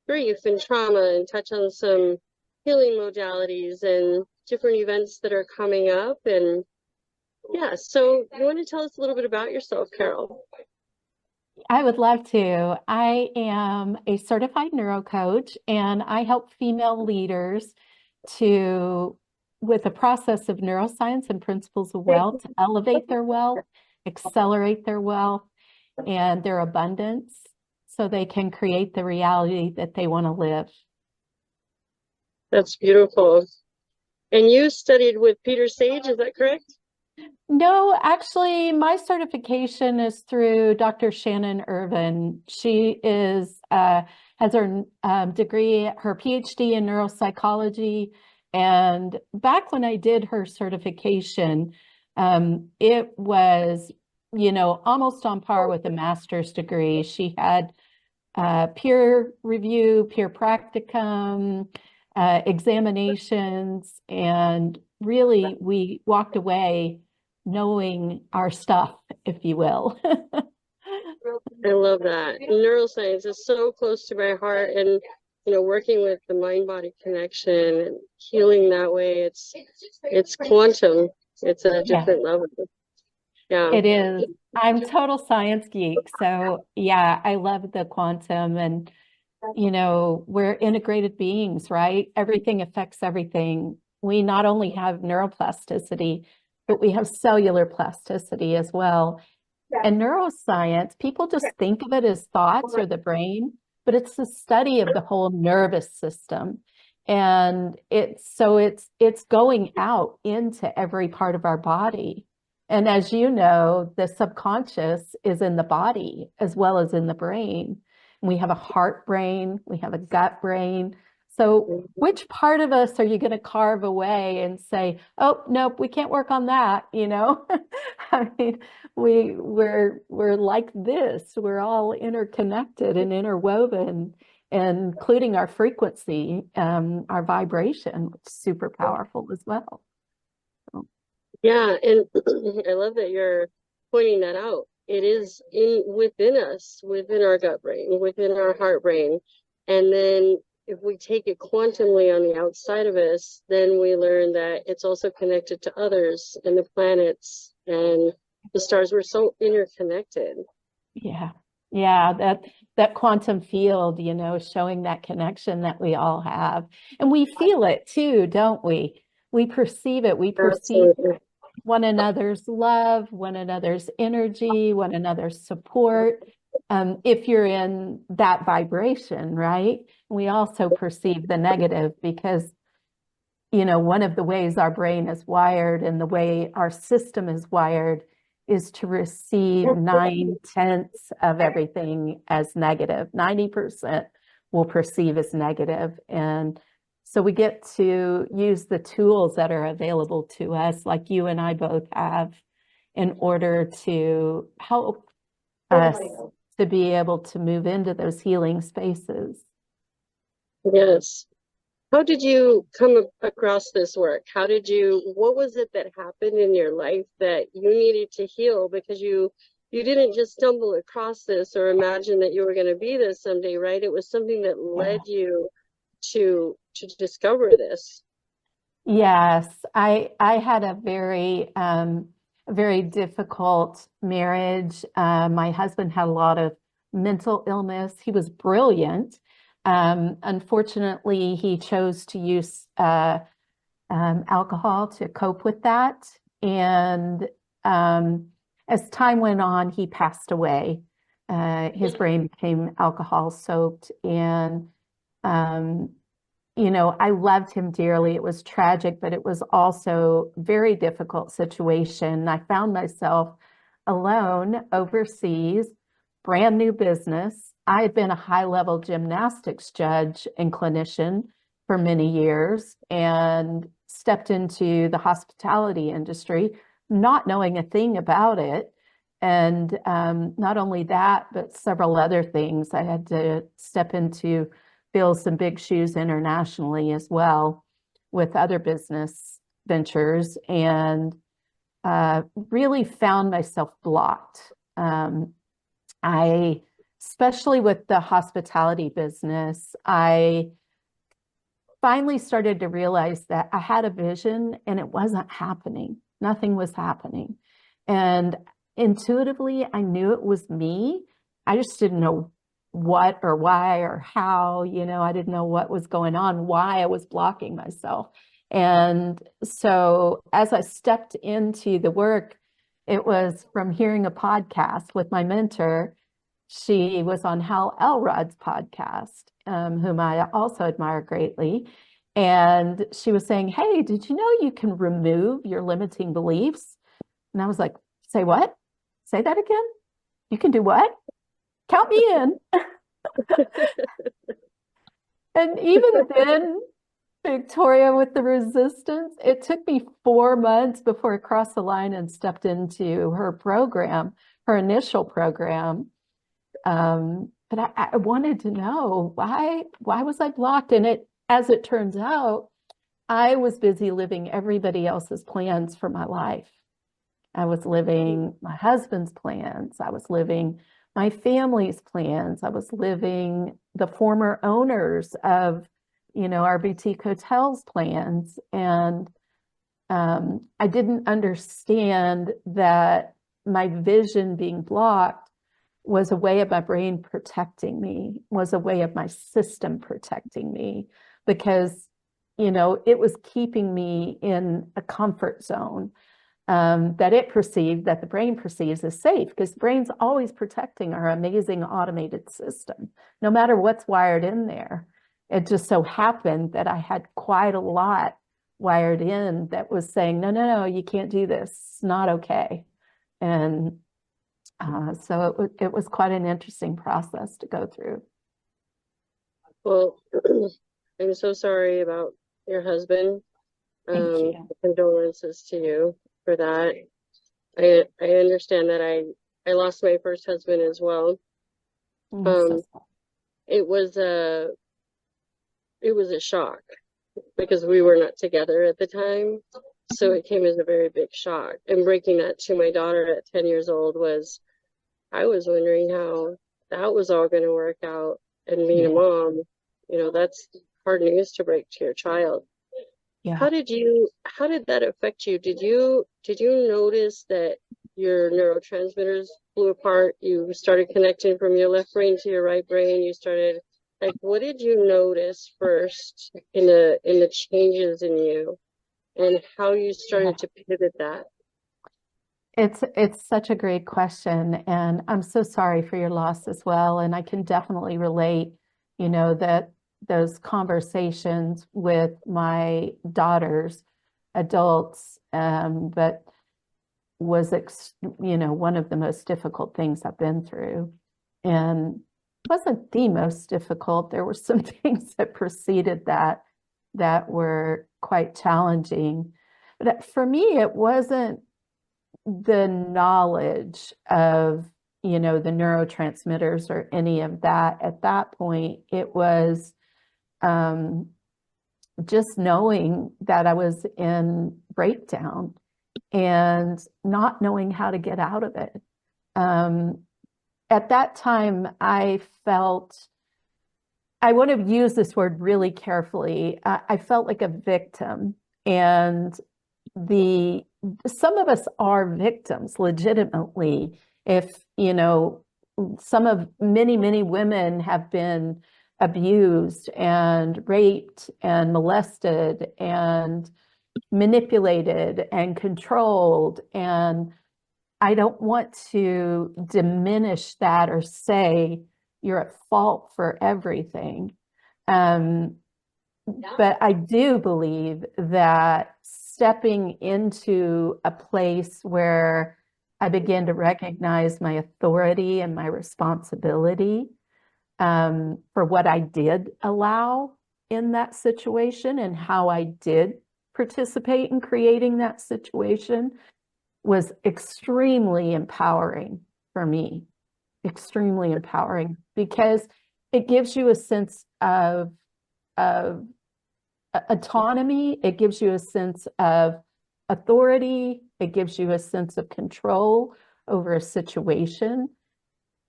grief and trauma and touch on some healing modalities and different events that are coming up. And yeah, so you want to tell us a little bit about yourself, Carol? I would love to. I am a certified neurocoach and I help female leaders to, with the process of neuroscience and principles of wealth, to elevate their wealth, accelerate their wealth and their abundance so they can create the reality that they want to live. That's beautiful. And you studied with Peter Sage, is that correct? No, actually, my certification is through Dr. Shannon Irvin. She has her degree, her PhD in neuropsychology. And back when I did her certification, it was, almost on par with a master's degree. She had peer review, peer practicum, examinations, and really we walked away knowing our stuff, if you will. I love that. Neuroscience is so close to my heart, and working with the mind-body connection and healing that way, it's quantum. It's a Yeah, different level. Yeah. it is. I'm total science geek. So yeah, I love the quantum and we're integrated beings, right? Everything affects everything. We not only have neuroplasticity, but we have cellular plasticity as well. And neuroscience, people just think of it as thoughts or the brain, but it's the study of the whole nervous system. And it's going out into every part of our body. And as you know, the subconscious is in the body as well as in the brain. We have a heart brain, we have a gut brain. So which part of us are you going to carve away and say, oh, nope, we can't work on that, I mean, we're like this. We're all interconnected and interwoven, including our frequency, our vibration, which is super powerful as well. So, Yeah, and I love that you're pointing that out. It is within us, within our gut brain, within our heart brain. And then if we take it quantumly on the outside of us, then we learn that it's also connected to others and the planets and the stars. We're so interconnected. yeah. Yeah, that quantum field, showing that connection that we all have. And we feel it too, don't we? We perceive it. We perceive Absolutely. one another's love, one another's energy, one another's support. If you're in that vibration, right? We also perceive the negative because, one of the ways our brain is wired and the way our system is wired is to receive 9/10 of everything as negative. 90% will perceive as negative. And so we get to use the tools that are available to us, like you and I both have, in order to help us to be able to move into those healing spaces. Yes. How did you come across this work? What was it that happened in your life that you needed to heal? Because you didn't just stumble across this or imagine that you were going to be this someday, right? It was something that led you to discover this. Yes, I had a very difficult marriage. My husband had a lot of mental illness. He was brilliant. Unfortunately, he chose to use alcohol to cope with that. And as time went on, he passed away. His brain became alcohol soaked, and I loved him dearly. It was tragic, but it was also a very difficult situation. I found myself alone overseas, brand new business. I had been a high-level gymnastics judge and clinician for many years and stepped into the hospitality industry, not knowing a thing about it. And not only that, but several other things. I had to step into fill some big shoes internationally as well with other business ventures, and really found myself blocked. I especially with the hospitality business, I finally started to realize that I had a vision and it wasn't happening. Nothing was happening. And intuitively, I knew it was me. I just didn't know what or why or how, I didn't know what was going on, why I was blocking myself. And so as I stepped into the work, it was from hearing a podcast with my mentor. She was on Hal Elrod's podcast, whom I also admire greatly. And she was saying, hey, did you know you can remove your limiting beliefs? And I was like, say what? Say that again? You can do what? Count me in. And even then, Victoria, with the resistance, it took me 4 months before I crossed the line and stepped into her program, her initial program. But I wanted to know why was I blocked? And as it turns out, I was busy living everybody else's plans for my life. I was living my husband's plans. I was living my family's plans. I was living the former owners of, our boutique hotels plans. And I didn't understand that my vision being blocked was a way of my brain protecting me, was a way of my system protecting me, because, it was keeping me in a comfort zone that the brain perceives as safe, because the brain's always protecting our amazing automated system, no matter what's wired in there. It just so happened that I had quite a lot wired in that was saying, no, you can't do this. It's not okay. And so it was quite an interesting process to go through. Well, I'm so sorry about your husband. Thank you. Condolences to you for that. I understand that I lost my first husband as well. It was a shock because we were not together at the time. So it came as a very big shock. And breaking that to my daughter at 10 years old I was wondering how that was all going to work out. And being a mom, that's hard news to break to your child. Yeah. How did that affect you? Did you notice that your neurotransmitters blew apart? You started connecting from your left brain to your right brain. You started, what did you notice first in the changes in you, and how you started to pivot that? It's such a great question, and I'm so sorry for your loss as well. And I can definitely relate, that those conversations with my daughters, adults, but was, one of the most difficult things I've been through. And it wasn't the most difficult. There were some things that preceded that were quite challenging. But for me, it wasn't the knowledge of, the neurotransmitters or any of that. At that point, it was just knowing that I was in breakdown and not knowing how to get out of it. At that time, I want to use this word really carefully. I felt like a victim, and some of us are victims legitimately. If, many women have been abused and raped and molested and manipulated and controlled. And I don't want to diminish that or say you're at fault for everything. But I do believe that stepping into a place where I began to recognize my authority and my responsibility for what I did allow in that situation and how I did participate in creating that situation was extremely empowering for me, extremely empowering, because it gives you a sense of autonomy. It gives you a sense of authority. It gives you a sense of control over a situation.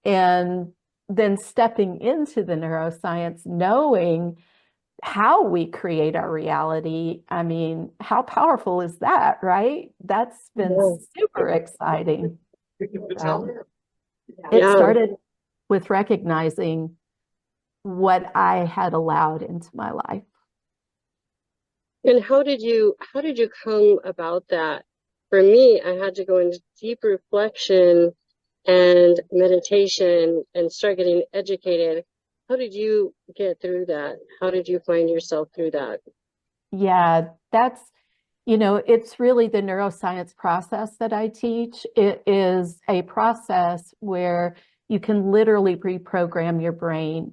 And then stepping into the neuroscience, knowing how we create our reality. I mean, how powerful is that, right? That's been super exciting. It started with recognizing what I had allowed into my life. And how did you come about that? For me, I had to go into deep reflection and meditation and start getting educated. How did you get through that? How did you find yourself through that? Yeah, that's, it's really the neuroscience process that I teach. It is a process where you can literally reprogram your brain.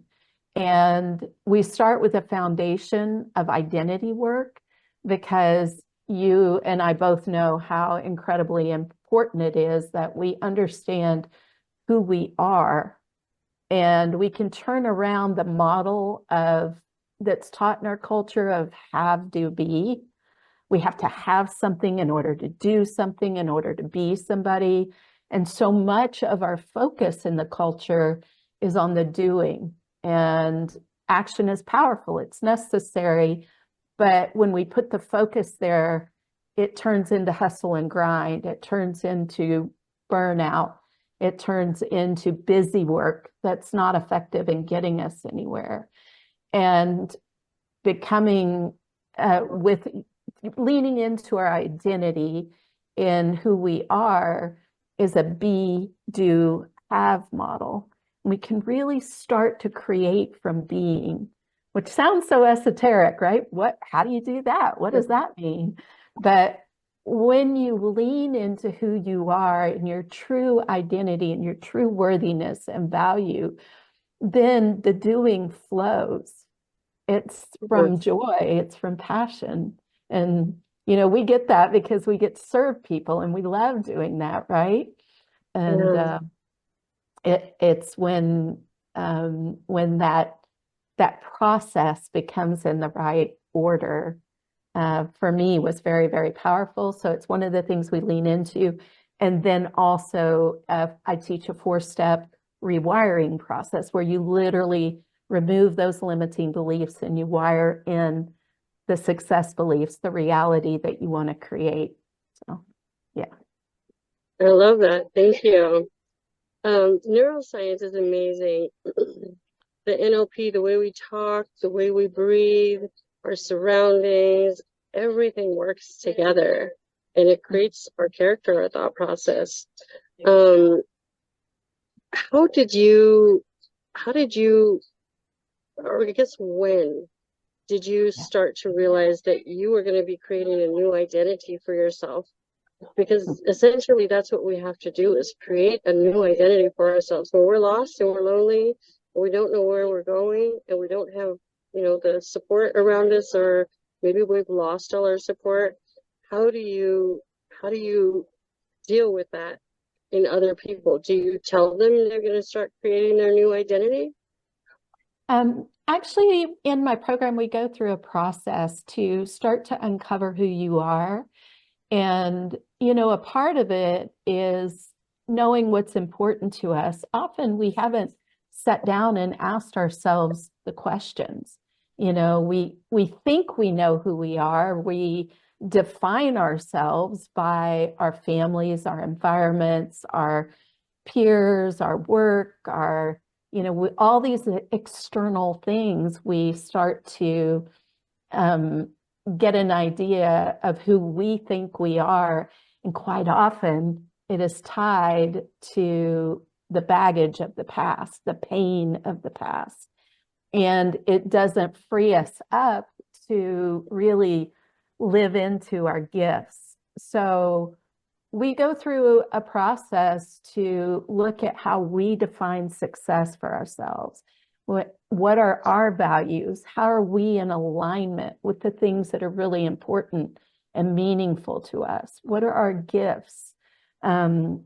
And we start with a foundation of identity work because you and I both know how incredibly important it is that we understand who we are, and we can turn around the model of that's taught in our culture of have, do, be. We have to have something in order to do something, in order to be somebody. And so much of our focus in the culture is on the doing. And action is powerful, it's necessary. But when we put the focus there, it turns into hustle and grind. It turns into burnout. It turns into busy work that's not effective in getting us anywhere. And becoming with leaning into our identity in who we are is a be, do, have model. We can really start to create from being, which sounds so esoteric, right? How do you do that? What does that mean? But when you lean into who you are and your true identity and your true worthiness and value, then the doing flows. It's from joy, it's from passion. And, we get that because we get to serve people and we love doing that, right? And it's when that process becomes in the right order, for me was very, very powerful. So it's one of the things we lean into. And then also I teach a 4-step rewiring process where you literally remove those limiting beliefs and you wire in the success beliefs, the reality that you want to create. So, yeah. I love that. Thank you. Neuroscience is amazing. The NLP, the way we talk, the way we breathe, our surroundings, everything works together and it creates our character, our thought process. How did you, or I guess when did you start to realize that you were going to be creating a new identity for yourself? Because essentially that's what we have to do, is create a new identity for ourselves. When we're lost and we're lonely and we don't know where we're going and we don't have, the support around us, or maybe we've lost all our support, how do you deal with that in other people? Do you tell them they're going to start creating their new identity? Actually, in my program, we go through a process to start to uncover who you are. And, a part of it is knowing what's important to us. Often we haven't sat down and asked ourselves the questions. We think we know who we are. We define ourselves by our families, our environments, our peers, our work, all these external things. We start to get an idea of who we think we are. And quite often it is tied to the baggage of the past, the pain of the past. And it doesn't free us up to really live into our gifts. So we go through a process to look at how we define success for ourselves. What are our values? How are we in alignment with the things that are really important and meaningful to us? What are our gifts? And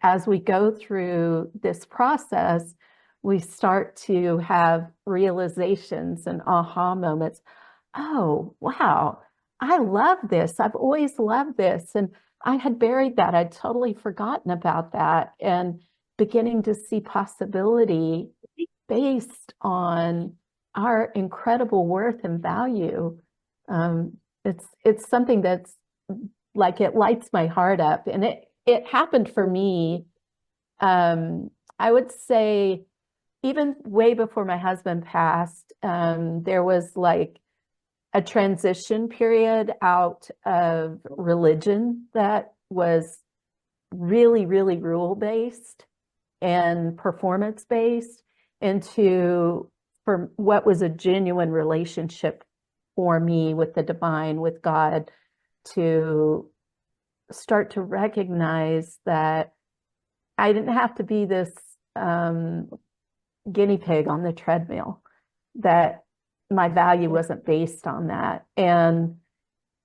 as we go through this process, we start to have realizations and aha moments. Oh, wow, I love this. I've always loved this. And I had buried that. I'd totally forgotten about that. And beginning to see possibility based on our incredible worth and value. It's something that's like, it lights my heart up. And it happened for me, I would say, even way before my husband passed. There was like a transition period out of religion that was really, really rule-based and performance-based into for what was a genuine relationship for me with the divine, with God, to start to recognize that I didn't have to be this guinea pig on the treadmill, that my value wasn't based on that. And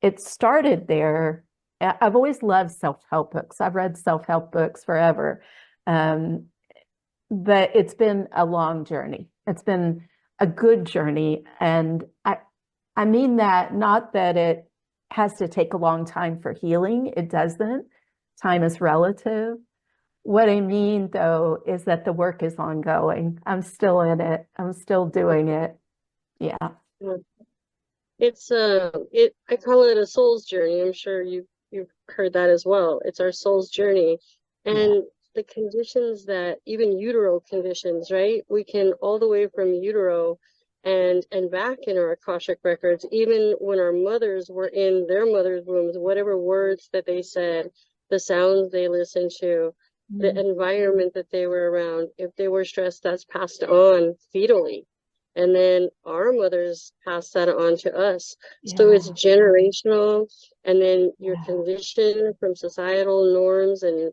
it started there. I've always loved self-help books. I've read self-help books forever. But it's been a long journey. It's been a good journey. And I mean that not that it has to take a long time for healing. It doesn't. Time is relative. What I mean, though, is that the work is ongoing. I'm still in it. I'm still doing it. Yeah. It's I call it a soul's journey. I'm sure you've heard that as well. It's our soul's journey. And the conditions that, even utero conditions, right? We can, all the way from utero and back in our Akashic records, even when our mothers were in their mother's wombs, whatever words that they said, the sounds they listened to, the environment that they were around, if they were stressed, that's passed on fetally. And then our mothers pass that on to us. So it's generational. And then you're conditioned from societal norms and,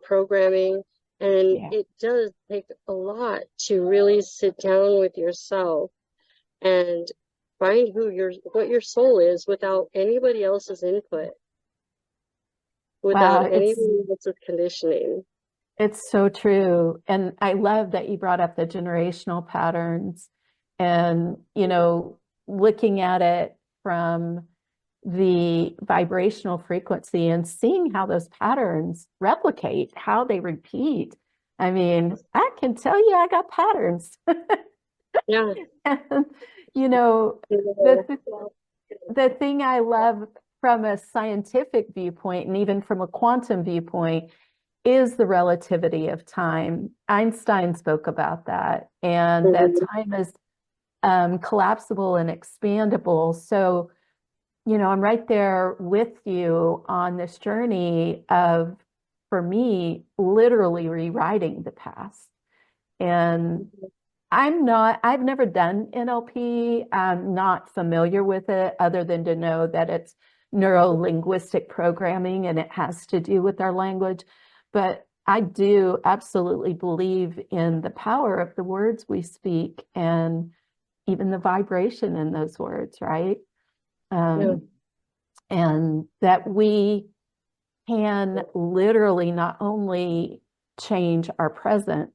programming. And it does take a lot to really sit down with yourself and find what your soul is without anybody else's input, without anybody else's conditioning. It's so true. And I love that you brought up the generational patterns and, looking at it from the vibrational frequency and seeing how those patterns replicate, how they repeat. I mean, I can tell you I got patterns. Yeah. And, the thing I love from a scientific viewpoint and even from a quantum viewpoint is the relativity of time. Einstein spoke about that, and that time is collapsible and expandable. So, I'm right there with you on this journey of, for me, literally rewriting the past. And I've never done NLP. I'm not familiar with it other than to know that it's neuro-linguistic programming and it has to do with our language. But I do absolutely believe in the power of the words we speak and even the vibration in those words, right? And that we can literally not only change our present,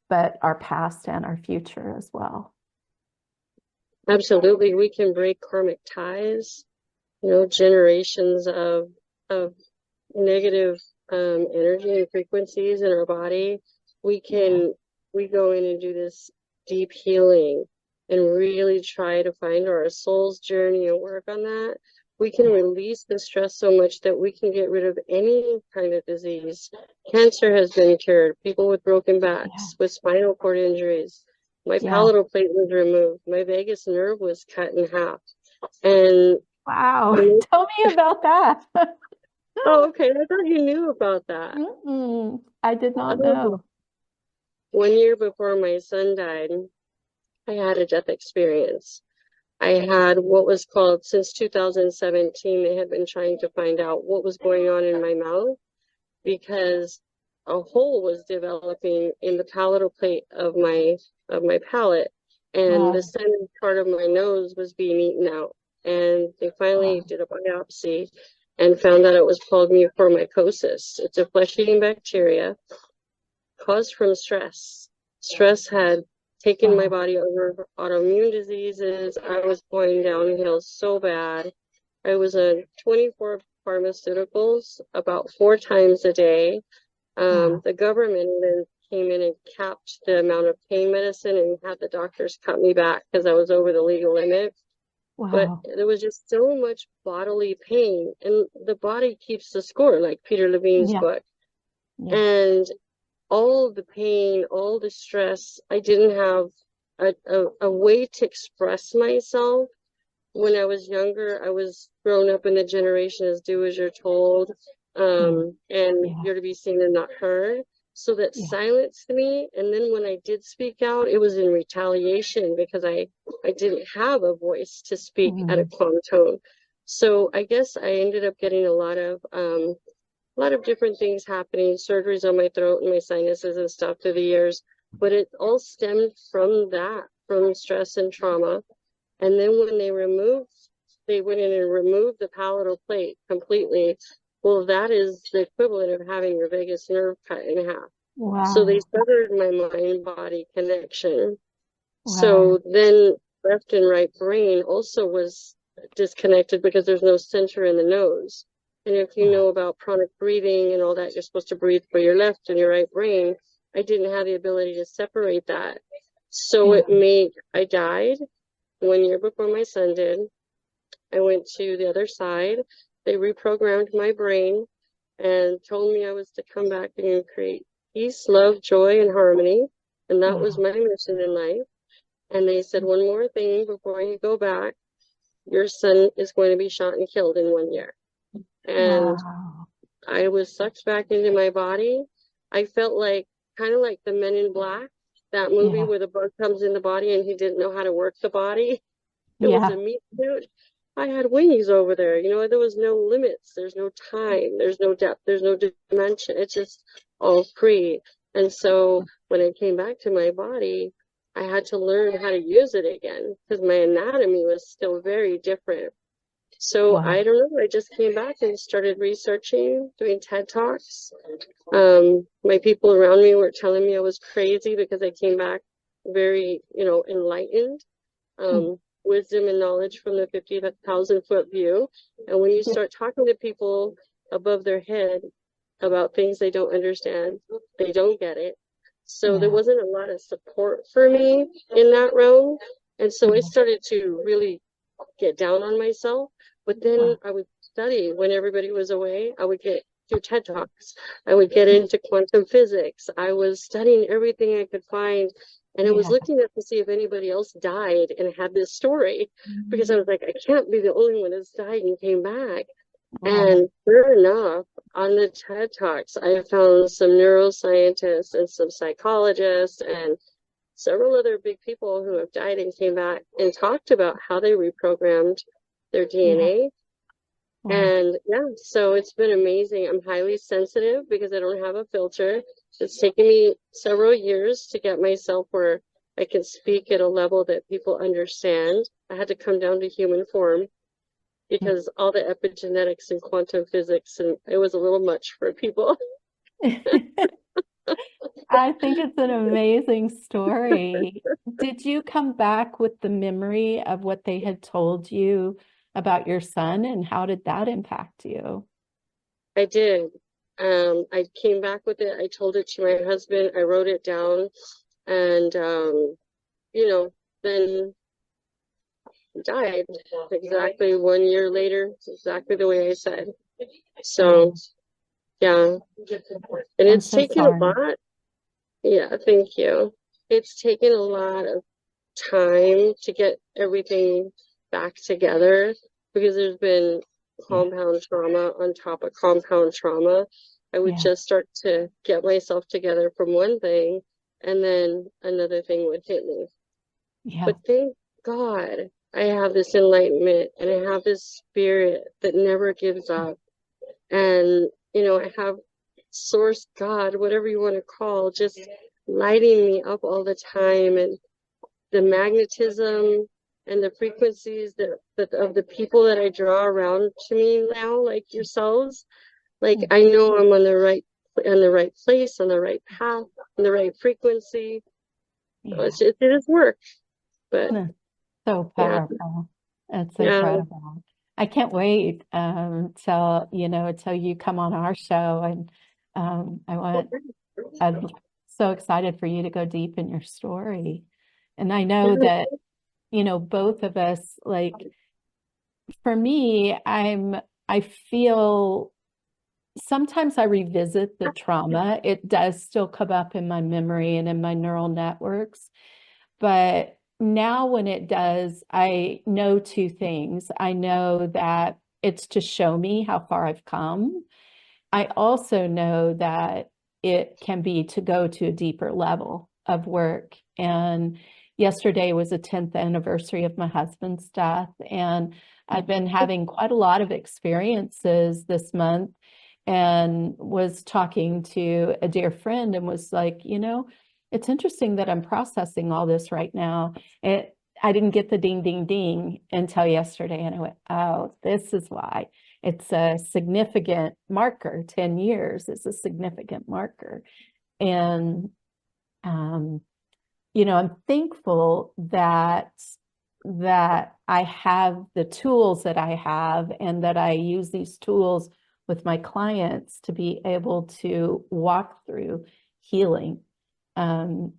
but our past and our future as well. Absolutely. We can break karmic ties, generations of negative energy and frequencies in our body. We go in and do this deep healing and really try to find our soul's journey and work on that. We can release the stress so much that we can get rid of any kind of disease. Cancer has been cured. People with broken backs, with spinal cord injuries. My palatal plate was removed. My vagus nerve was cut in half. And wow, tell me about that. Oh, okay. I thought you knew about that. I did not know. 1 year before my son died, I had a death experience. I had what was called, since 2017, they had been trying to find out what was going on in my mouth, because a hole was developing in the palatal plate of my palate, and the center part of my nose was being eaten out. And they finally did a biopsy and found that it was called mucormycosis. It's a flesh-eating bacteria caused from stress. Stress had taken my body over, autoimmune diseases. I was going downhill so bad. I was on 24 pharmaceuticals about 4 times a day. The government even came in and capped the amount of pain medicine and had the doctors cut me back because I was over the legal limit. But Wow. there was just so much bodily pain, and the body keeps the score, like Peter Levine's Yeah. book. Yeah. And all the pain, all the stress, I didn't have a way to express myself. When I was younger, I was grown up in the generation as do as you're told, and Yeah. you're to be seen and not heard. So that Yeah. silenced me. And then when I did speak out, it was in retaliation because I didn't have a voice to speak at a Mm. calm tone. So I guess I ended up getting a lot of different things happening, surgeries on my throat and my sinuses and stuff through the years. But it all stemmed from that, from stress and trauma. And then when they went in and removed the palatal plate completely. Well, that is the equivalent of having your vagus nerve cut in half. So they Wow. severed my mind-body connection. Wow. So then left and right brain also was disconnected because there's no center in the nose. And if you Wow. know about pranic breathing and all that, you're supposed to breathe for your left and your right brain. I didn't have the ability to separate that. So Yeah. I died 1 year before my son did. I went to the other side. They reprogrammed my brain and told me I was to come back and create peace, love, joy, and harmony. And that was Wow. my mission in life. And they said, one more thing before you go back, your son is going to be shot and killed in 1 year. And Wow. I was sucked back into my body. I felt like kind of like the Men in Black, that movie Yeah. where the bug comes in the body and he didn't know how to work the body. It was a Yeah. meat suit. I had wings over there. You know, there was no limits. There's no time. There's no depth. There's no dimension. It's just all free. And so when I came back to my body, I had to learn how to use it again because my anatomy was still very different. So Wow. I don't know. I just came back and started researching, doing TED Talks. My people around me were telling me I was crazy because I came back very, enlightened. Mm. Wisdom and knowledge from the 50,000-foot view. And when you Yeah. start talking to people above their head about things they don't understand, they don't get it. So there Yeah. wasn't a lot of support for me in that realm. And so I Yeah. started to really get down on myself. But then Wow. I would study when everybody was away. I would get through TED Talks. I would get into quantum physics. I was studying everything I could find. And I was Yeah. looking up to see if anybody else died and had this story because I was like, I can't be the only one that's died and came back. Wow. And sure enough, on the TED Talks, I found some neuroscientists and some psychologists and several other big people who have died and came back and talked about how they reprogrammed their Yeah. DNA. Wow. And yeah, so it's been amazing. I'm highly sensitive because I don't have a filter. It's taken me several years to get myself where I can speak at a level that people understand. I had to come down to human form because all the epigenetics and quantum physics, and it was a little much for people. I think it's an amazing story. Did you come back with the memory of what they had told you about your son, and how did that impact you? I did. I came back with it. I told it to my husband. I wrote it down, and then died exactly 1 year later, exactly the way I said. So Oh, yeah, and I'm it's so taken a sorry. lot. Yeah, thank you. It's taken a lot of time to get everything back together because there's been Yeah. compound trauma on top of compound trauma. I would Yeah. just start to get myself together from one thing and then another thing would hit me. Yeah. But thank God I have this enlightenment and I have this spirit that never gives up. And, I have source God, whatever you want to call, just lighting me up all the time. And the magnetism and the frequencies that of the people that I draw around to me now, like yourselves, like Mm. I know I'm on the right place, on the right path, on the right frequency. So Yeah. it is work, but Mm. So yeah, powerful. It's yeah. incredible. I can't wait till you come on our show, and I want I'd so excited for you to go deep in your story. And I know that, you know, both of us, like, for me, I feel sometimes I revisit the trauma. It does still come up in my memory and in my neural networks. But now when it does, I know two things. I know that it's to show me how far I've come. I also know that it can be to go to a deeper level of work. And yesterday was the 10th anniversary of my husband's death. And I've been having quite a lot of experiences this month, and was talking to a dear friend and was like, you know, it's interesting that I'm processing all this right now. I didn't get the ding, ding, ding until yesterday. And I went, oh, this is why. It's a significant marker. 10 years is a significant marker. And, you know, I'm thankful that I have the tools that I have, and that I use these tools with my clients to be able to walk through healing.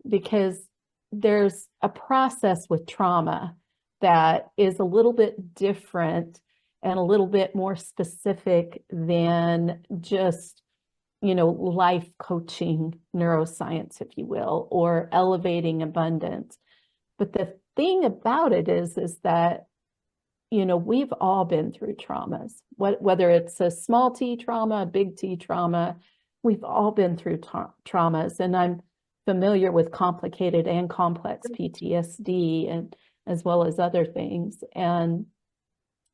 Because there's a process with trauma that is a little bit different and a little bit more specific than just, you know, life coaching neuroscience, if you will, or elevating abundance. But the thing about it is that, you know, we've all been through traumas, whether it's a small T trauma, a big T trauma, we've all been through traumas. And I'm familiar with complicated and complex PTSD, and as well as other things. And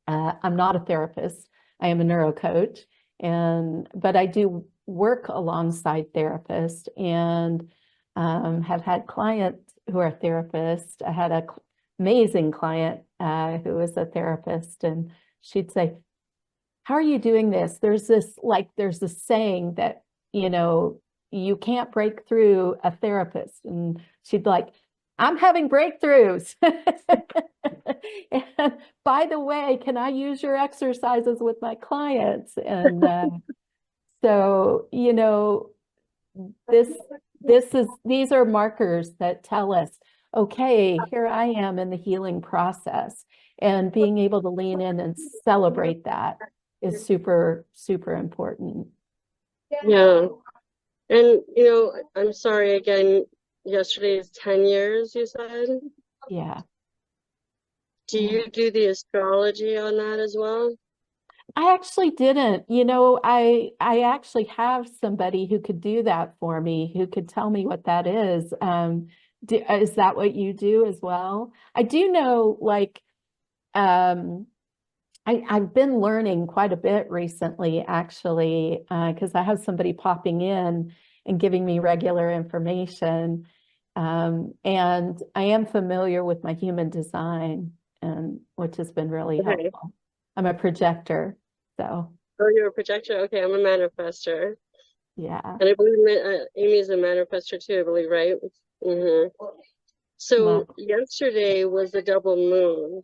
I'm not a therapist. I am a neurocoach, but I do work alongside therapists, and have had clients who are therapists. I had an amazing client who was a therapist, and she'd say, how are you doing this? There's this saying that, you know, you can't break through a therapist. And she'd like, I'm having breakthroughs. And by the way, can I use your exercises with my clients? And so, you know, these are markers that tell us, okay, here I am in the healing process, and being able to lean in and celebrate that is super, super important. Yeah. And, you know, I'm sorry again, yesterday is 10 years, you said? Yeah. Do you do the astrology on that as well? I actually didn't. You know, I actually have somebody who could do that for me, who could tell me what that is. Is that what you do as well? I do know, like, I've been learning quite a bit recently, actually, because I have somebody popping in and giving me regular information. And I am familiar with my human design, and which has been really Okay. helpful. I'm a projector, so Oh, you're a projector? Okay, I'm a manifester. yeah. And I believe Amy's a manifester too, I believe, right? Mm-hmm. So yesterday was the double moon,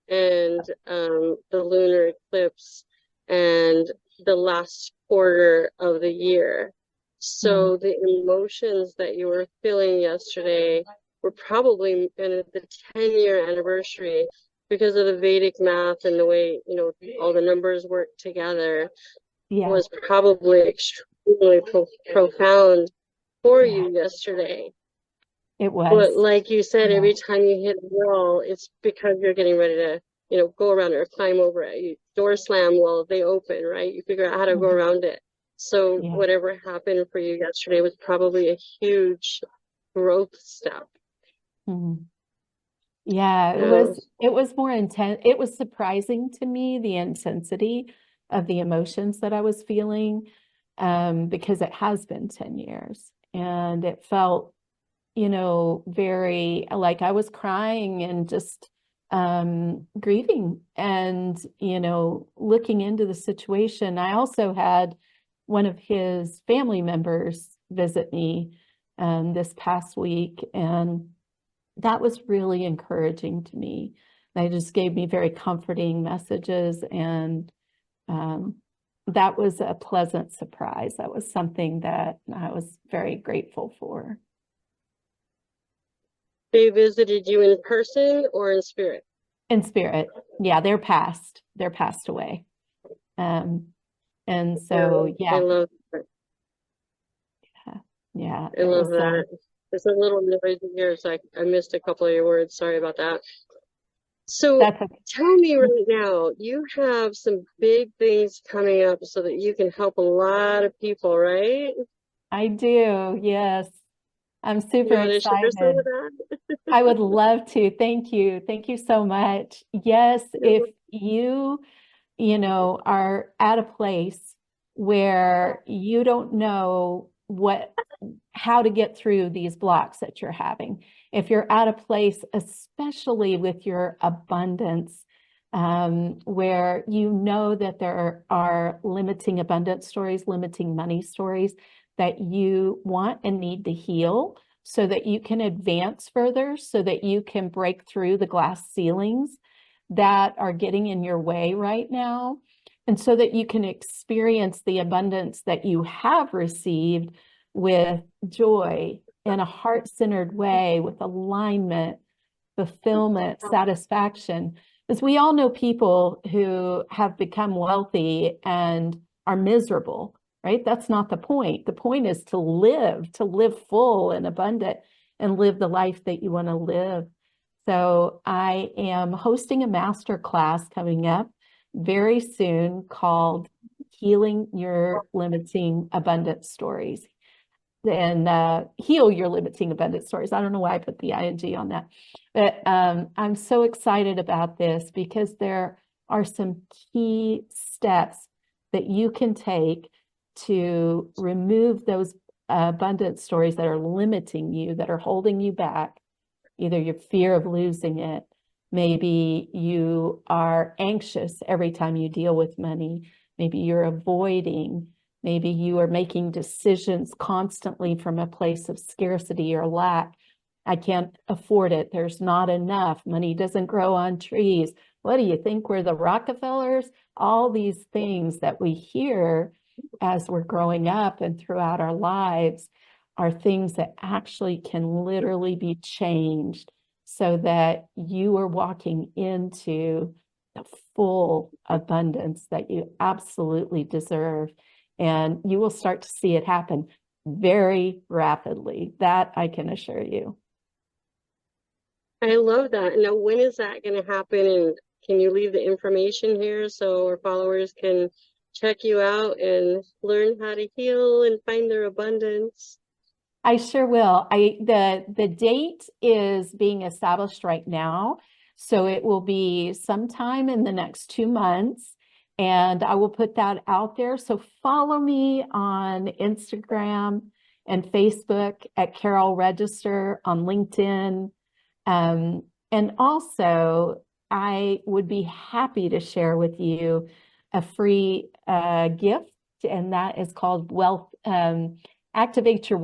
and the lunar eclipse, and the last quarter of the year. So the emotions that you were feeling yesterday were probably in the 10-year anniversary, because of the Vedic math and the way, you know, all the numbers work together, was probably extremely profound for you yesterday. It was. But like you said, every time you hit a wall, it's because you're getting ready to, you know, go around it or climb over it. You door slam, well, they open, right? You figure out how to go around it. So whatever happened for you yesterday was probably a huge growth step. Yeah, it was more intense. It was surprising to me, the intensity of the emotions that I was feeling, because it has been 10 years, and it felt, you know, very like I was crying and just grieving and, you know, looking into the situation. I also had one of his family members visit me this past week, and that was really encouraging to me. They just gave me very comforting messages, and that was a pleasant surprise. That was something that I was very grateful for. They visited you in person or in spirit? In spirit. Yeah, they're passed. They're passed away. And so, I yeah, love that. yeah, I it love was, that. It's a little noisy here, so I missed a couple of your words. Sorry about that. So that's okay. tell me right now, you have some big things coming up so that you can help a lot of people, right? I do. Yes. I'm You super want to share some of excited. that? I would love to. Thank you. Thank you so much. Yes, if you know, are at a place where you don't know how to get through these blocks that you're having. If you're at a place, especially with your abundance, where you know that there are limiting abundance stories, limiting money stories that you want and need to heal so that you can advance further, so that you can break through the glass ceilings that are getting in your way right now, and so that you can experience the abundance that you have received with joy in a heart-centered way, with alignment, fulfillment, satisfaction. Because we all know people who have become wealthy and are miserable, right? That's not the point. The point is to live full and abundant and live the life that you want to live. So I am hosting a master class coming up very soon called Healing Your Limiting Abundance Stories. And heal your limiting abundance stories. I don't know why I put the ing on that, but I'm so excited about this because there are some key steps that you can take to remove those abundance stories that are limiting you, that are holding you back. Either your fear of losing it, maybe you are anxious every time you deal with money, maybe you're avoiding. Maybe you are making decisions constantly from a place of scarcity or lack. I can't afford it. There's not enough. Money doesn't grow on trees. What do you think? We're the Rockefellers? All these things that we hear as we're growing up and throughout our lives are things that actually can literally be changed so that you are walking into the full abundance that you absolutely deserve. And you will start to see it happen very rapidly. That I can assure you. I love that. Now, when is that going to happen? And can you leave the information here so our followers can check you out and learn how to heal and find their abundance? I sure will. The date is being established right now. So it will be sometime in the next 2 months. And I will put that out there. So follow me on Instagram and Facebook at Carol Register, on LinkedIn. And also, I would be happy to share with you a free gift, and that is called Wealth. Activate your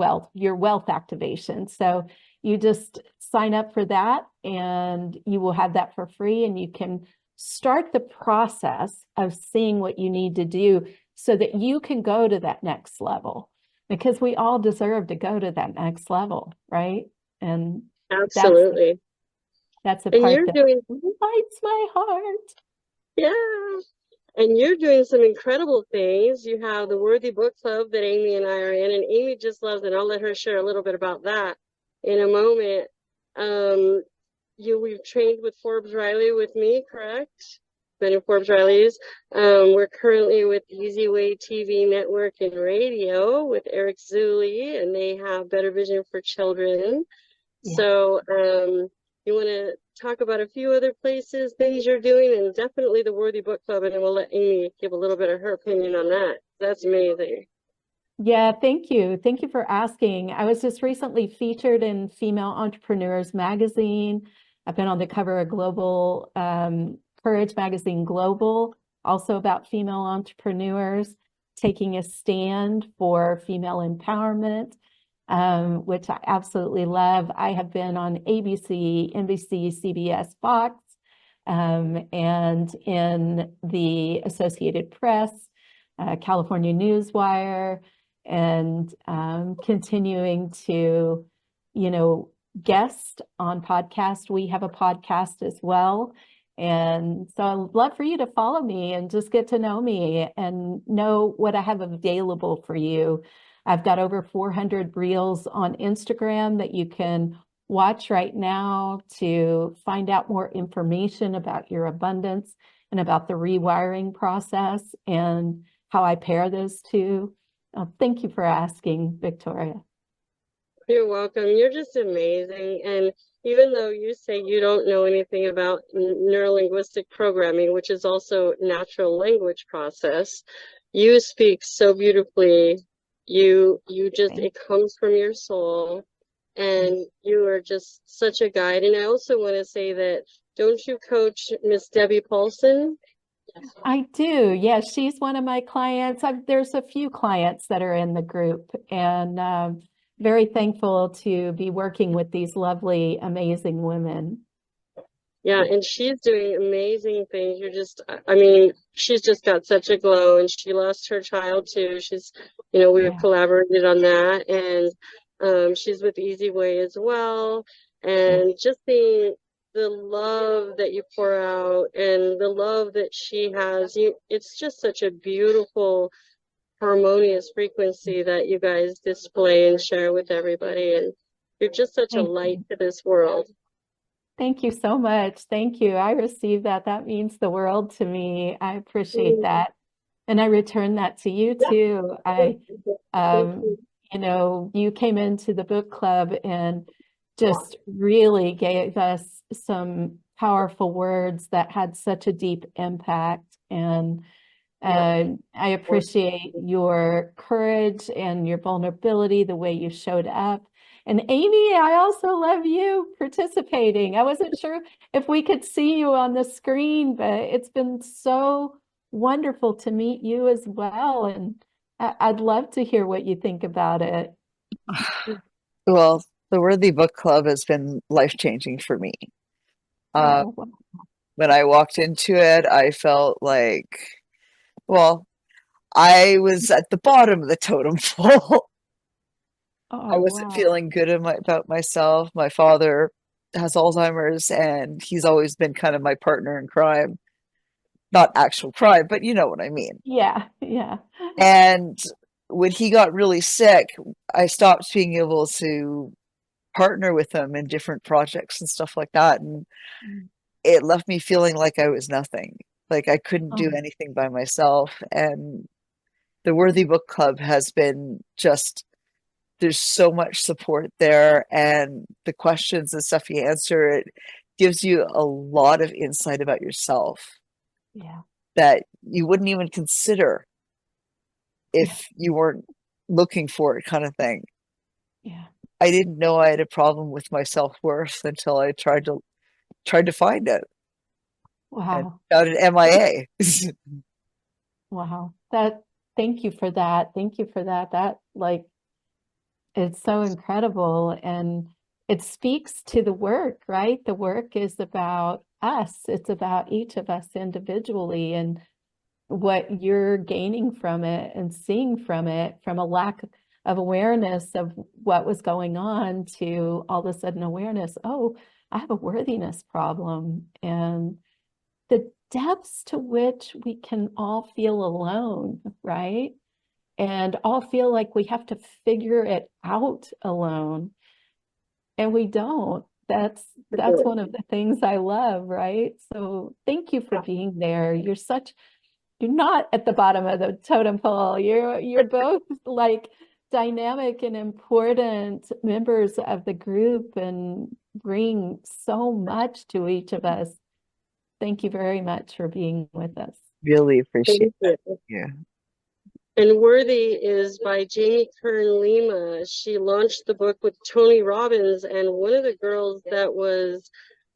wealth activation. So you just sign up for that and you will have that for free, and you can start the process of seeing what you need to do so that you can go to that next level, because we all deserve to go to that next level, right? And Absolutely. that's a And part you're that doing, lights my heart. yeah. And you're doing some incredible things. You have the Worthy Book Club that Amy and I are in, and Amy just loves it. I'll let her share a little bit about that in a moment. We've trained with Forbes Riley with me, correct? Been in Forbes Riley's. We're currently with Easy Way TV Network and Radio with Eric Zuli, and they have Better Vision for Children. Yeah. So you want to talk about a few other places, things you're doing, and definitely the Worthy Book Club, and then we'll let Amy give a little bit of her opinion on that. That's amazing. Yeah, thank you. Thank you for asking. I was just recently featured in Female Entrepreneurs magazine. I've been on the cover of Global Courage magazine Global, also about female entrepreneurs taking a stand for female empowerment, which I absolutely love. I have been on ABC, NBC, CBS, Fox, and in the Associated Press. California Newswire, and continuing to, guest on podcast. We have a podcast as well. And so I'd love for you to follow me and just get to know me and know what I have available for you. I've got over 400 reels on Instagram that you can watch right now to find out more information about your abundance and about the rewiring process and how I pair those two. Thank you for asking, Victoria. You're welcome. You're just amazing. And even though you say you don't know anything about neurolinguistic programming, which is also natural language process, you speak so beautifully. You just, it comes from your soul, and you are just such a guide. And I also want to say that, don't you coach Miss Debbie Paulson? I do. Yeah, she's one of my clients. There's a few clients that are in the group, and very thankful to be working with these lovely, amazing women. Yeah, and she's doing amazing things. I mean, she's just got such a glow, and she lost her child too. We've collaborated on that, and she's with Easy Way as well. And just seeing the love that you pour out and the love that she has, it's just such a beautiful, harmonious frequency that you guys display and share with everybody. And you're just such a light to this world. Thank you so much. Thank you. I received that. That means the world to me. I appreciate that. And I return that to you too. You came into the book club and just really gave us some powerful words that had such a deep impact. And I appreciate your courage and your vulnerability, the way you showed up. And Amy, I also love you participating. I wasn't sure if we could see you on the screen, but it's been so wonderful to meet you as well. And I'd love to hear what you think about it. Well, the Worthy Book Club has been life-changing for me. When I walked into it, I felt like, well, I was at the bottom of the totem pole. I wasn't feeling good about myself. My father has Alzheimer's, and he's always been kind of my partner in crime. Not actual crime, but you know what I mean. Yeah, yeah. And when he got really sick, I stopped being able to partner with him in different projects and stuff like that. And it left me feeling like I was nothing, like I couldn't do anything by myself. And the Worthy Book Club has been just, there's so much support there, and the questions and stuff you answer, it gives you a lot of insight about yourself that you wouldn't even consider if you weren't looking for it, kind of thing. I didn't know I had a problem with my self-worth until I tried to find it. And found it MIA. Wow. Thank you for that. Thank you for that. It's so incredible. And it speaks to the work, right? The work is about us. It's about each of us individually and what you're gaining from it and seeing from it, from a lack of awareness of what was going on to all of a sudden awareness, oh, I have a worthiness problem. And the depths to which we can all feel alone, right? And all feel like we have to figure it out alone. And we don't. That's one of the things I love, right? So thank you for being there. You're not at the bottom of the totem pole. You're both like dynamic and important members of the group and bring so much to each of us. Thank you very much for being with us. Really appreciate it. Yeah. And Worthy is by Jamie Kern Lima. She launched the book with Tony Robbins, and one of the girls that was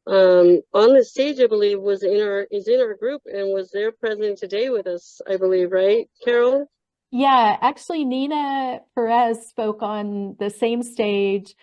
on the stage, I believe, is in our group and was there present today with us, I believe, right, Carol? Yeah, actually, Nina Perez spoke on the same stage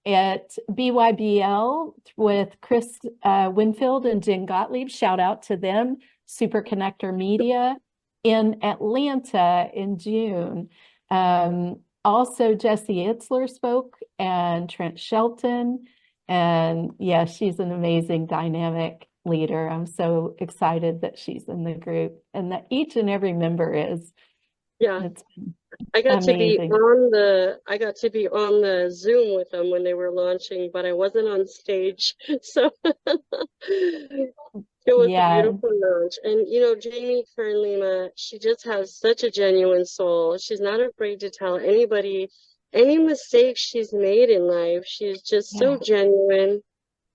at BYBL with Chris Winfield and Jen Gottlieb. Shout out to them, Super Connector Media. in Atlanta in June. Also, Jesse Itzler spoke, and Trent Shelton. And yeah, she's an amazing dynamic leader. I'm so excited that she's in the group and that each and every member is. Yeah. It's I got to be amazing. on the Zoom with them when they were launching, but I wasn't on stage. So it was a Yeah. beautiful launch. And Jamie Kern Lima, she just has such a genuine soul. She's not afraid to tell anybody any mistakes she's made in life. She's just so genuine,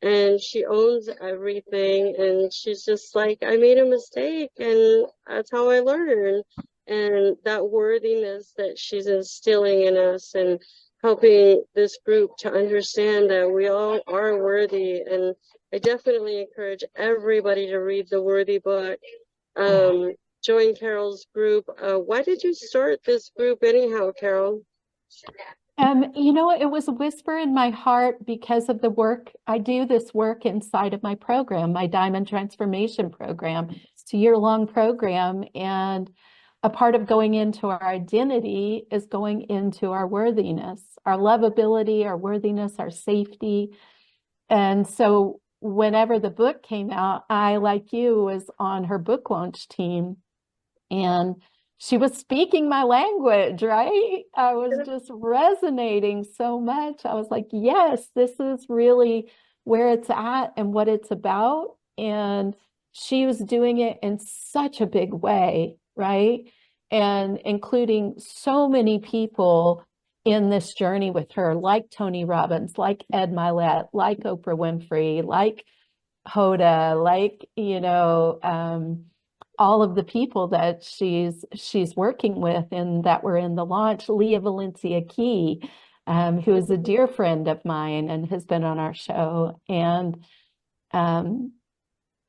and she owns everything, and she's just like, I made a mistake and that's how I learn. And that worthiness that she's instilling in us and helping this group to understand that we all are worthy. And I definitely encourage everybody to read the Worthy book. Join Carol's group. Why did you start this group anyhow, Carol? It was a whisper in my heart because of the work. I do this work inside of my program, my Diamond Transformation Program. It's a year-long program, and a part of going into our identity is going into our worthiness, our lovability, our worthiness, our safety. And so whenever the book came out, I, like you, was on her book launch team, and she was speaking my language, right? I was just resonating so much. I was like, yes, this is really where it's at and what it's about. And she was doing it in such a big way, right? And including so many people in this journey with her, like Tony Robbins, like Ed Milet, like Oprah Winfrey, like Hoda, like, all of the people that she's working with and that were in the launch. Leah Valencia Key, who is a dear friend of mine and has been on our show. And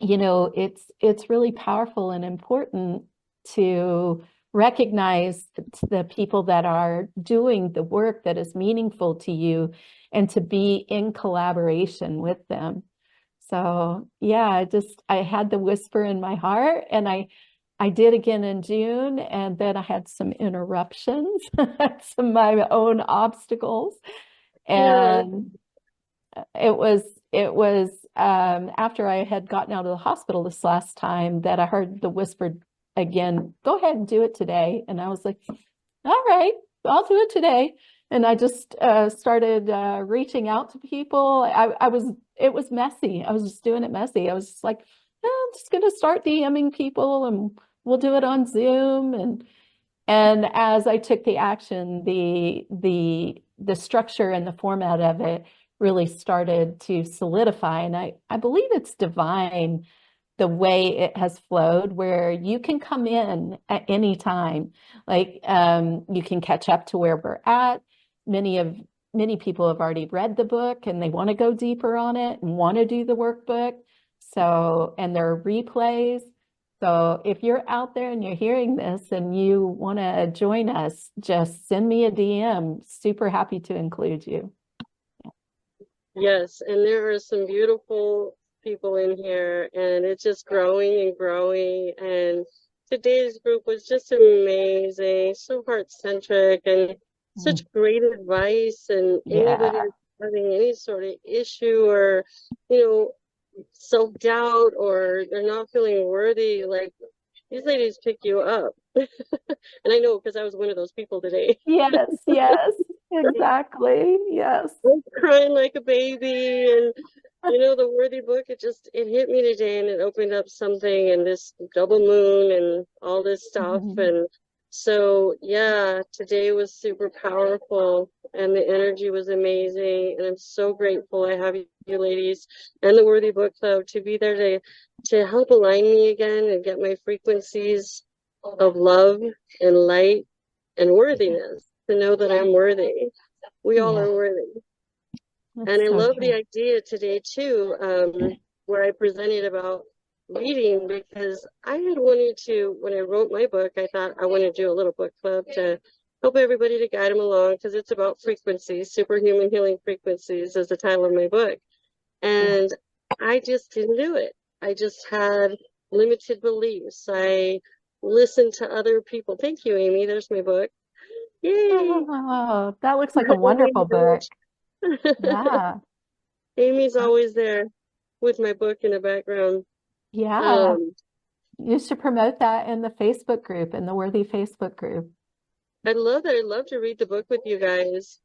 it's really powerful and important to recognize the people that are doing the work that is meaningful to you and to be in collaboration with them. So yeah, I had the whisper in my heart, and I did again in June, and then I had some interruptions, some of my own obstacles. And it was after I had gotten out of the hospital this last time that I heard the whisper again, go ahead and do it today. And I was like, all right, I'll do it today. And I just started reaching out to people. It was messy. I was just doing it messy. I was just like, I'm just going to start DMing people, and we'll do it on Zoom. And as I took the action, the structure and the format of it really started to solidify. And I believe it's divine the way it has flowed, where you can come in at any time. Like you can catch up to where we're at. Many people have already read the book and they want to go deeper on it and want to do the workbook. So, and there are replays. So if you're out there and you're hearing this and you want to join us, just send me a DM. Super happy to include you. Yes, and there are some beautiful people in here, and it's just growing and growing. And today's group was just amazing, so heart-centric, and such great advice. And anybody that's having any sort of issue or, self-doubt, or they're not feeling worthy, like, these ladies pick you up. And I know, because I was one of those people today. Yes, exactly. Yes. I was crying like a baby, and the Worthy book, it hit me today, and it opened up something, and this double moon and all this stuff. And so yeah, today was super powerful, and the energy was amazing, and I'm so grateful I have you ladies and the Worthy Book Club to be there to help align me again and get my frequencies of love and light and worthiness, to know that I'm worthy. We all are worthy. And I love the idea today too, where I presented about reading, because I had wanted to, when I wrote my book, I thought I want to do a little book club to help everybody, to guide them along, because it's about frequencies. Superhuman Healing Frequencies is the title of my book. And I just didn't do it. I just had limited beliefs. I listen to other people. Thank you, Amy. There's my book. Yay! Oh, that looks like a wonderful book. Yeah. Amy's always there with my book in the background. Yeah. You should promote that in the Facebook group, in the Worthy Facebook group. I'd love that. I'd love to read the book with you guys.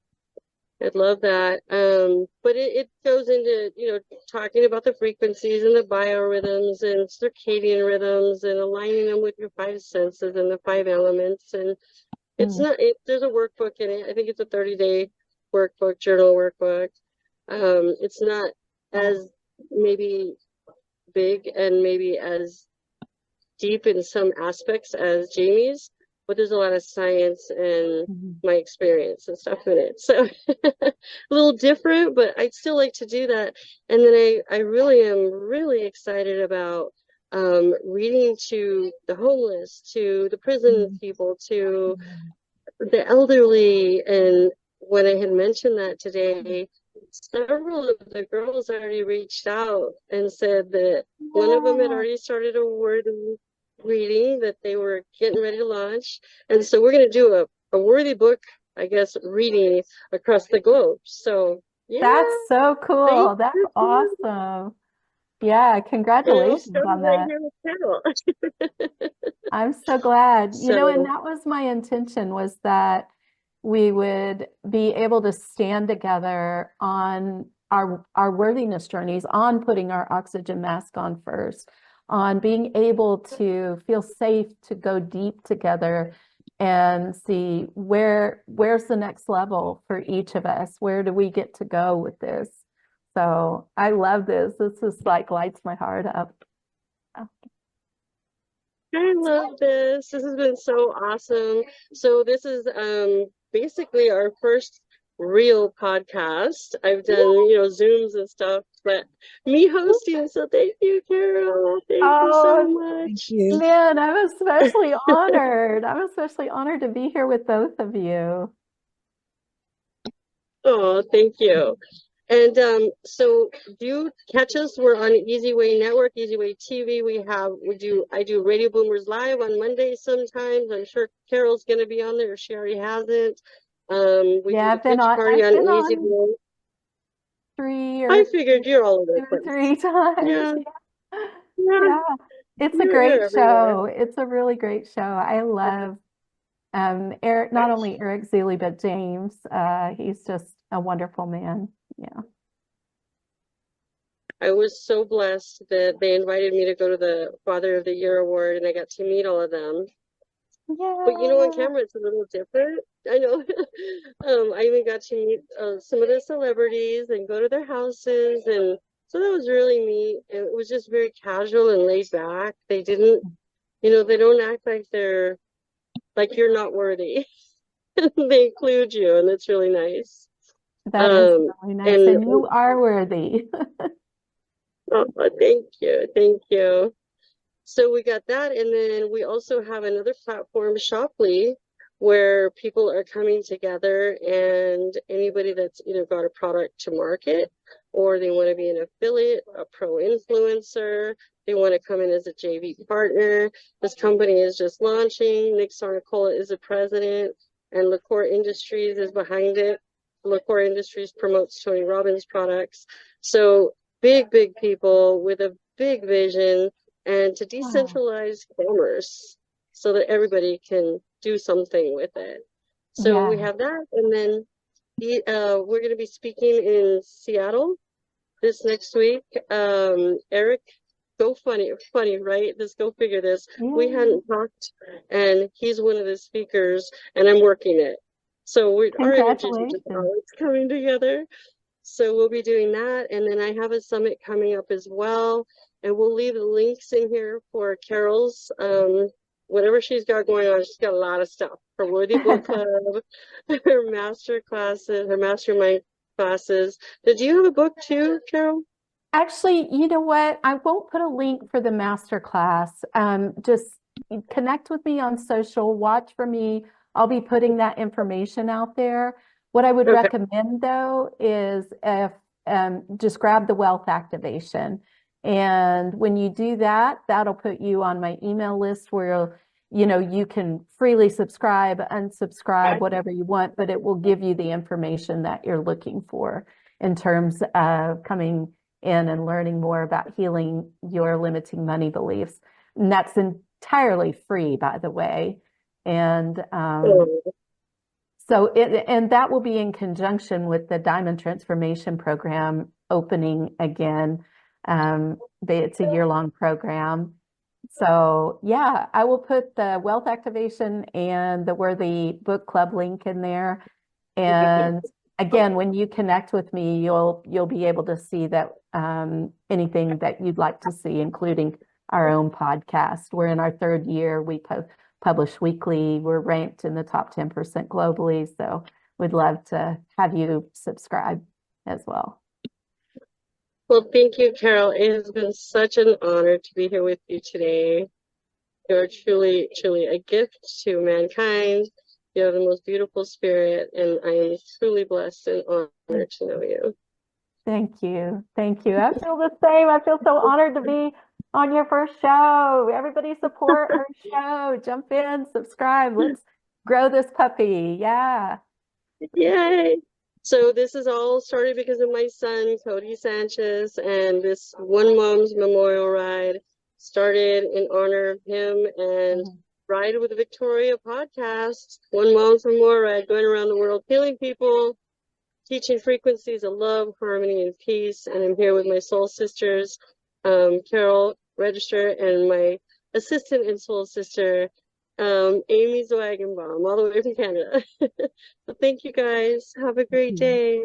I'd love that. But it goes into, talking about the frequencies and the biorhythms and circadian rhythms and aligning them with your five senses and the five elements. And it's not, there's a workbook in it. I think it's a 30-day workbook, journal workbook. It's not as maybe big and maybe as deep in some aspects as Jamie's, but there's a lot of science and my experience and stuff in it. So a little different, but I'd still like to do that. And then I really am really excited about reading to the homeless, to the prison people, to the elderly. And when I had mentioned that today, several of the girls already reached out and said that one of them had already started a worthy reading that they were getting ready to launch. And so we're going to do a worthy book, I guess, reading across the globe. So yeah. That's so cool. That's awesome. Yeah, congratulations on that. I'm so glad. And that was my intention, was that we would be able to stand together on our worthiness journeys, on putting our oxygen mask on first, on being able to feel safe to go deep together and see where's the next level for each of us. Where do we get to go with this? So I love this. This is like lights my heart up. Oh. I love this. This has been so awesome. So this is basically our first real podcast. I've done, Zooms and stuff, but me hosting. So thank you, Carol. Thank you so much. Man, I'm especially honored. I'm especially honored to be here with both of you. Oh, thank you. And so do catch us. We're on Easy Way Network, Easy Way TV. I do Radio Boomers Live on Mondays sometimes. I'm sure Carol's going to be on there if she already hasn't. I've been on Easy Way. 3 or I figured you're all over the place. 3 times. Yeah. It's a great show. It's a really great show. I love Eric, not only Eric Zealy, but James. He's just a wonderful man. Yeah. I was so blessed that they invited me to go to the Father of the Year Award, and I got to meet all of them. Yeah. But on camera, it's a little different. I know. I even got to meet some of the celebrities and go to their houses. And so that was really neat. And it was just very casual and laid back. They didn't, they don't act like you're not worthy. They include you, and it's really nice. That is really nice. And you are worthy. Oh, thank you. Thank you. So we got that. And then we also have another platform, Shoply, where people are coming together, and anybody that's either got a product to market or they want to be an affiliate, a pro influencer, they want to come in as a JV partner. This company is just launching. Nick Sarnicola is the president, and LaCour Industries is behind it. LaCour Industries promotes Tony Robbins products. So big people with a big vision, and to decentralize commerce so that everybody can do something with it. So we have that. And then we're going to be speaking in Seattle this next week. Eric, go funny, right? Go figure this. We hadn't talked, and he's one of the speakers, and I'm working it. So our energies are just always coming together. So we'll be doing that. And then I have a summit coming up as well. And we'll leave the links in here for Carol's, whatever she's got going on. She's got a lot of stuff. Her Worthy Book Club, her master classes, her mastermind classes. Did you have a book too, Carol? Actually, you know what? I won't put a link for the master class. Just connect with me on social, watch for me. I'll be putting that information out there. What I would recommend, though, is if just grab the wealth activation. And when you do that, that'll put you on my email list where you know, you can freely subscribe, unsubscribe, whatever you want, but it will give you the information that you're looking for in terms of coming in and learning more about healing your limiting money beliefs. And that's entirely free, by the way. And and that will be in conjunction with the Diamond Transformation Program opening again. It's a year-long program. So yeah, I will put the Wealth Activation and the Worthy Book Club link in there. And again, when you connect with me, you'll be able to see that anything that you'd like to see, including our own podcast. We're in our 3rd year. We publish weekly. We're ranked in the top 10% globally. So we'd love to have you subscribe as well. Well, thank you, Carol. It has been such an honor to be here with you today. You're truly, truly a gift to mankind. You have the most beautiful spirit, and I am truly blessed and honored to know you. Thank you. Thank you. I feel the same. I feel so honored to be on your first show. Everybody support our show. Jump in, subscribe. Let's grow this puppy. Yeah. Yay. So this is all started because of my son, Cody Sanchez, and this One Mom's Memorial Ride started in honor of him, and Ride with Victoria podcast, One Mom's Memorial Ride, going around the world, healing people, teaching frequencies of love, harmony, and peace. And I'm here with my soul sisters, Carol Register, and my assistant and soul sister, Amy Zwagenbaum, all the way from Canada. So thank you guys. Have a great day.